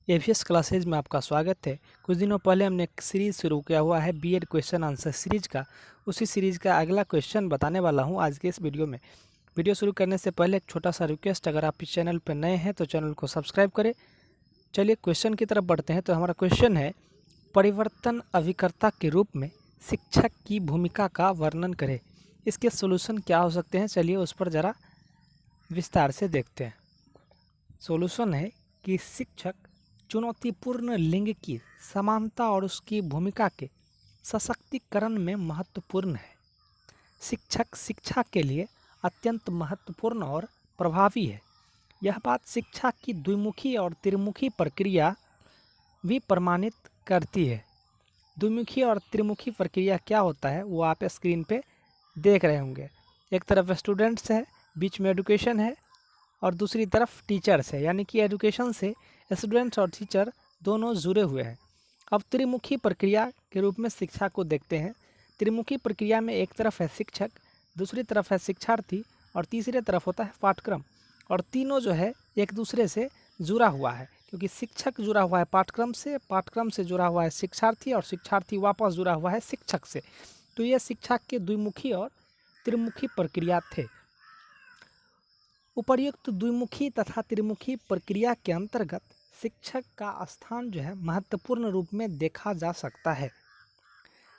ABS classes में आपका स्वागत है। कुछ दिनों पहले हमने एक सीरीज़ शुरू किया हुआ है बीएड क्वेश्चन आंसर सीरीज का। उसी सीरीज़ का अगला क्वेश्चन बताने वाला हूं आज के इस वीडियो में। वीडियो शुरू करने से पहले एक छोटा सा रिक्वेस्ट, अगर आप इस चैनल पर नए हैं तो चैनल को सब्सक्राइब करें। चलिए क्वेश्चन की तरफ बढ़ते हैं। तो हमारा क्वेश्चन है, परिवर्तन अभिकर्ता के रूप में शिक्षक की भूमिका का वर्णन करें। इसके सोल्यूशन क्या हो सकते हैं, चलिए उस पर ज़रा विस्तार से देखते हैं। सोल्यूशन है कि शिक्षक चुनौतीपूर्ण लिंग की समानता और उसकी भूमिका के सशक्तिकरण में महत्वपूर्ण है। शिक्षक शिक्षा के लिए अत्यंत महत्वपूर्ण और प्रभावी है। यह बात शिक्षा की द्विमुखी और त्रिमुखी प्रक्रिया भी प्रमाणित करती है। द्विमुखी और त्रिमुखी प्रक्रिया क्या होता है वो आप स्क्रीन पे देख रहे होंगे। एक तरफ स्टूडेंट्स है, बीच में एजुकेशन है और दूसरी तरफ टीचर्स है, यानी कि एजुकेशन से स्टूडेंट्स और टीचर दोनों जुड़े हुए हैं। अब त्रिमुखी प्रक्रिया के रूप में शिक्षा को देखते हैं। त्रिमुखी प्रक्रिया में एक तरफ है शिक्षक, दूसरी तरफ है शिक्षार्थी और तीसरी तरफ होता है पाठ्यक्रम। और तीनों जो है एक दूसरे से जुड़ा हुआ है, क्योंकि शिक्षक जुड़ा हुआ है पाठ्यक्रम से जुड़ा हुआ है शिक्षार्थी और शिक्षार्थी वापस जुड़ा हुआ है शिक्षक से। तो ये शिक्षा के द्विमुखी और त्रिमुखी प्रक्रिया थे। उपर्युक्त द्विमुखी तथा त्रिमुखी प्रक्रिया के अंतर्गत शिक्षक का स्थान जो है महत्वपूर्ण रूप में देखा जा सकता है।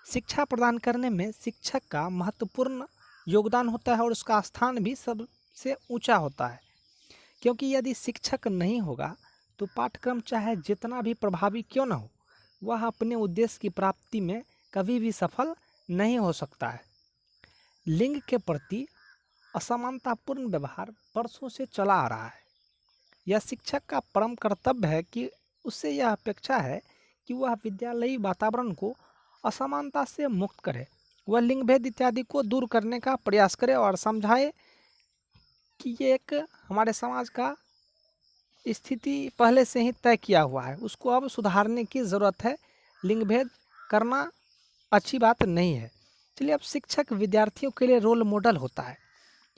शिक्षा प्रदान करने में शिक्षक का महत्वपूर्ण योगदान होता है और उसका स्थान भी सबसे ऊंचा होता है, क्योंकि यदि शिक्षक नहीं होगा तो पाठ्यक्रम चाहे जितना भी प्रभावी क्यों न हो, वह अपने उद्देश्य की प्राप्ति में कभी भी सफल नहीं हो सकता है। लिंग के प्रति असमानतापूर्ण व्यवहार वर्षों से चला आ रहा है। यह शिक्षक का परम कर्तव्य है कि उससे यह अपेक्षा है कि वह विद्यालयी वातावरण को असमानता से मुक्त करे, वह लिंग भेद इत्यादि को दूर करने का प्रयास करे और समझाए कि ये एक हमारे समाज का स्थिति पहले से ही तय किया हुआ है, उसको अब सुधारने की ज़रूरत है। लिंग भेद करना अच्छी बात नहीं है। चलिए, अब शिक्षक विद्यार्थियों के लिए रोल मॉडल होता है।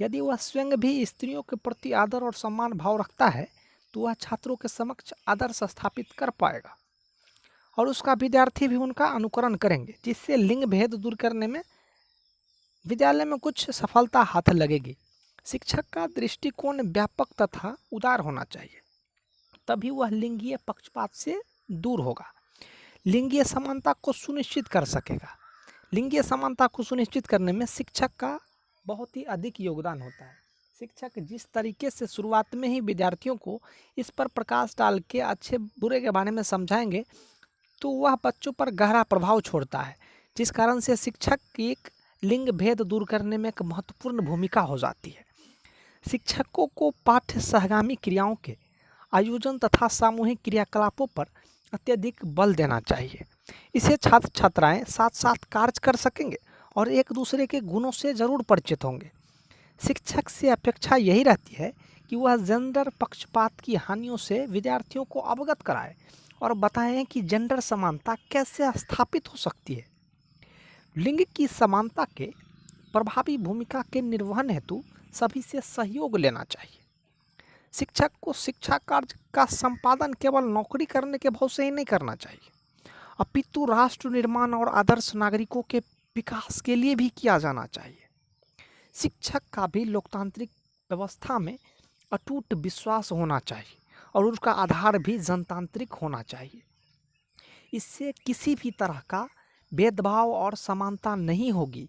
यदि वह स्वयं भी स्त्रियों के प्रति आदर और सम्मान भाव रखता है तो वह छात्रों के समक्ष आदर्श स्थापित कर पाएगा और उसका विद्यार्थी भी उनका अनुकरण करेंगे, जिससे लिंग भेद दूर करने में विद्यालय में कुछ सफलता हाथ लगेगी। शिक्षक का दृष्टिकोण व्यापक तथा उदार होना चाहिए, तभी वह लिंगीय पक्षपात से दूर होगा, लिंगीय समानता को सुनिश्चित कर सकेगा। लिंगीय समानता को सुनिश्चित करने में शिक्षक का बहुत ही अधिक योगदान होता है। शिक्षक जिस तरीके से शुरुआत में ही विद्यार्थियों को इस पर प्रकाश डाल के अच्छे बुरे के बारे में समझाएंगे तो वह बच्चों पर गहरा प्रभाव छोड़ता है, जिस कारण से शिक्षक की एक लिंग भेद दूर करने में एक महत्वपूर्ण भूमिका हो जाती है। शिक्षकों को पाठ्य सहगामी क्रियाओं के आयोजन तथा सामूहिक क्रियाकलापों पर अत्यधिक बल देना चाहिए। इसे छात्र छात्राएं साथ साथ कार्य कर सकेंगे और एक दूसरे के गुणों से जरूर परिचित होंगे। शिक्षक से अपेक्षा यही रहती है कि वह जेंडर पक्षपात की हानियों से विद्यार्थियों को अवगत कराए और बताएं कि जेंडर समानता कैसे स्थापित हो सकती है। लिंग की समानता के प्रभावी भूमिका के निर्वहन हेतु सभी से सहयोग लेना चाहिए। शिक्षक को शिक्षा कार्य का संपादन केवल नौकरी करने के भाव से ही नहीं करना चाहिए, अपितु राष्ट्र निर्माण और आदर्श नागरिकों के विकास के लिए भी किया जाना चाहिए। शिक्षक का भी लोकतांत्रिक व्यवस्था में अटूट विश्वास होना चाहिए और उसका आधार भी जनतांत्रिक होना चाहिए। इससे किसी भी तरह का भेदभाव और समानता नहीं होगी।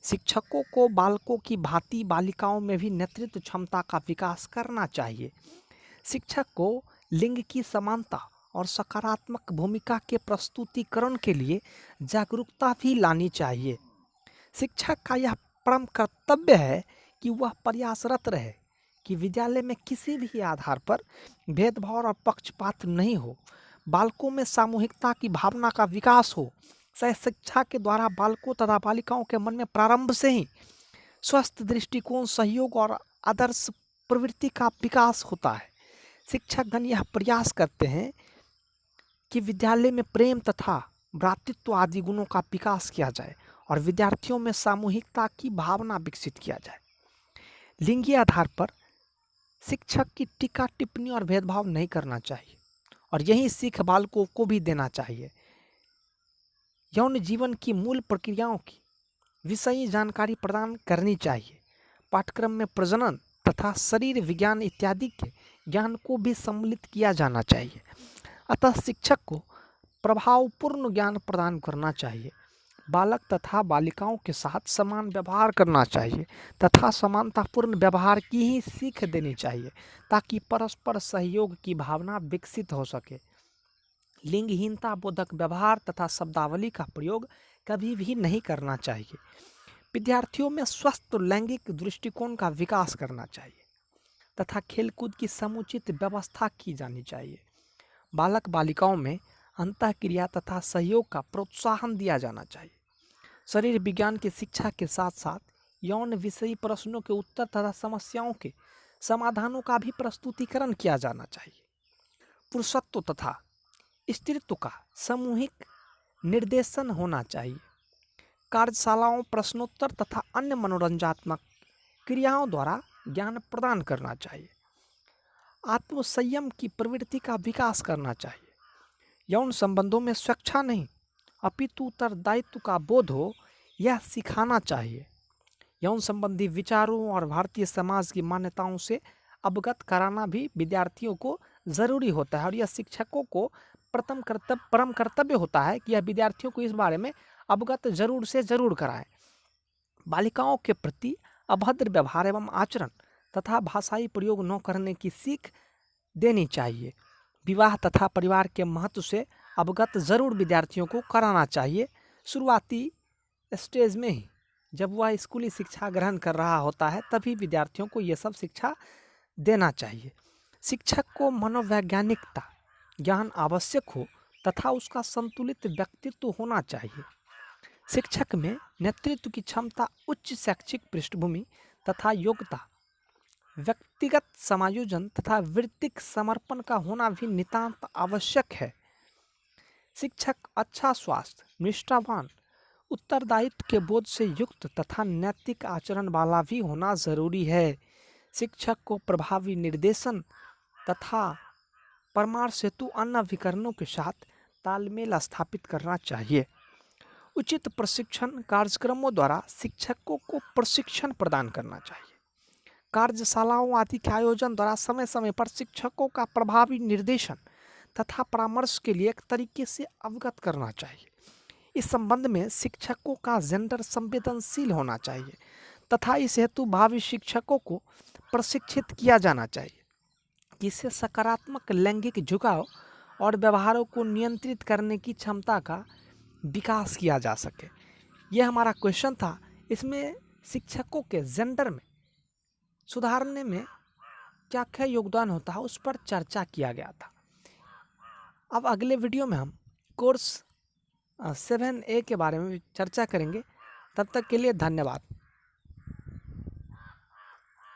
शिक्षकों को बालकों की भांति बालिकाओं में भी नेतृत्व क्षमता का विकास करना चाहिए। शिक्षक को लिंग की समानता और सकारात्मक भूमिका के प्रस्तुतिकरण के लिए जागरूकता भी लानी चाहिए। शिक्षक का यह परम कर्तव्य है कि वह प्रयासरत रहे कि विद्यालय में किसी भी आधार पर भेदभाव और पक्षपात नहीं हो, बालकों में सामूहिकता की भावना का विकास हो। सह शिक्षा के द्वारा बालकों तथा बालिकाओं के मन में प्रारंभ से ही स्वस्थ दृष्टिकोण, सहयोग और आदर्श प्रवृत्ति का विकास होता है। शिक्षकगण यह प्रयास करते हैं कि विद्यालय में प्रेम तथा भ्रातृत्व आदि गुणों का विकास किया जाए और विद्यार्थियों में सामूहिकता की भावना विकसित किया जाए। लिंगीय आधार पर शिक्षक की टीका टिप्पणी और भेदभाव नहीं करना चाहिए और यही सीख बालकों को भी देना चाहिए। यौन जीवन की मूल प्रक्रियाओं की विषयी जानकारी प्रदान करनी चाहिए। पाठ्यक्रम में प्रजनन तथा शरीर विज्ञान इत्यादि के ज्ञान को भी सम्मिलित किया जाना चाहिए। अतः शिक्षक को प्रभावपूर्ण ज्ञान प्रदान करना चाहिए। बालक तथा बालिकाओं के साथ समान व्यवहार करना चाहिए तथा समानतापूर्ण व्यवहार की ही सीख देनी चाहिए, ताकि परस्पर सहयोग की भावना विकसित हो सके। लिंगहीनता बोधक व्यवहार तथा शब्दावली का प्रयोग कभी भी नहीं करना चाहिए। विद्यार्थियों में स्वस्थ लैंगिक दृष्टिकोण का विकास करना चाहिए तथा खेलकूद की समुचित व्यवस्था की जानी चाहिए। बालक बालिकाओं में अंतःक्रिया तथा सहयोग का प्रोत्साहन दिया जाना चाहिए। शरीर विज्ञान की शिक्षा के साथ साथ यौन विषयी प्रश्नों के उत्तर तथा समस्याओं के समाधानों का भी प्रस्तुतिकरण किया जाना चाहिए। पुरुषत्व तथा स्त्रीत्व का सामूहिक निर्देशन होना चाहिए। कार्यशालाओं, प्रश्नोत्तर तथा अन्य मनोरंजनात्मक क्रियाओं द्वारा ज्ञान प्रदान करना चाहिए। आत्मसंयम की प्रवृत्ति का विकास करना चाहिए। यौन संबंधों में स्वेच्छा नहीं अपितु उत्तरदायित्व का बोध हो, यह सिखाना चाहिए। यौन संबंधी विचारों और भारतीय समाज की मान्यताओं से अवगत कराना भी विद्यार्थियों को जरूरी होता है और यह शिक्षकों को परम कर्तव्य होता है कि यह विद्यार्थियों को इस बारे में अवगत जरूर से जरूर कराएं। बालिकाओं के प्रति अभद्र व्यवहार एवं आचरण तथा भाषाई प्रयोग न करने की सीख देनी चाहिए। विवाह तथा परिवार के महत्व से अवगत जरूर विद्यार्थियों को कराना चाहिए। शुरुआती स्टेज में ही जब वह स्कूली शिक्षा ग्रहण कर रहा होता है तभी विद्यार्थियों को ये सब शिक्षा देना चाहिए। शिक्षक को मनोवैज्ञानिकता ज्ञान आवश्यक हो तथा उसका संतुलित व्यक्तित्व होना चाहिए। शिक्षक में नेतृत्व की क्षमता, उच्च शैक्षिक पृष्ठभूमि तथा योग्यता, व्यक्तिगत समायोजन तथा वृत्तिक समर्पण का होना भी नितांत आवश्यक है। शिक्षक अच्छा स्वास्थ्य, निष्ठावान, उत्तरदायित्व के बोध से युक्त तथा नैतिक आचरण वाला भी होना जरूरी है। शिक्षक को प्रभावी निर्देशन तथा परामर्श हेतु अन्य अभिकरणों के साथ तालमेल स्थापित करना चाहिए। उचित प्रशिक्षण कार्यक्रमों द्वारा शिक्षकों को प्रशिक्षण प्रदान करना चाहिए। कार्यशालाओं आदि के आयोजन द्वारा समय समय पर शिक्षकों का प्रभावी निर्देशन तथा परामर्श के लिए एक तरीके से अवगत करना चाहिए। इस संबंध में शिक्षकों का जेंडर संवेदनशील होना चाहिए तथा इस हेतु भावी शिक्षकों को प्रशिक्षित किया जाना चाहिए, जिससे सकारात्मक लैंगिक झुकाव और व्यवहारों को नियंत्रित करने की क्षमता का विकास किया जा सके। यह हमारा क्वेश्चन था। इसमें शिक्षकों के जेंडर में सुधारने में क्या क्या योगदान होता है उस पर चर्चा किया गया था। अब अगले वीडियो में हम कोर्स 7A के बारे में चर्चा करेंगे। तब तक के लिए धन्यवाद।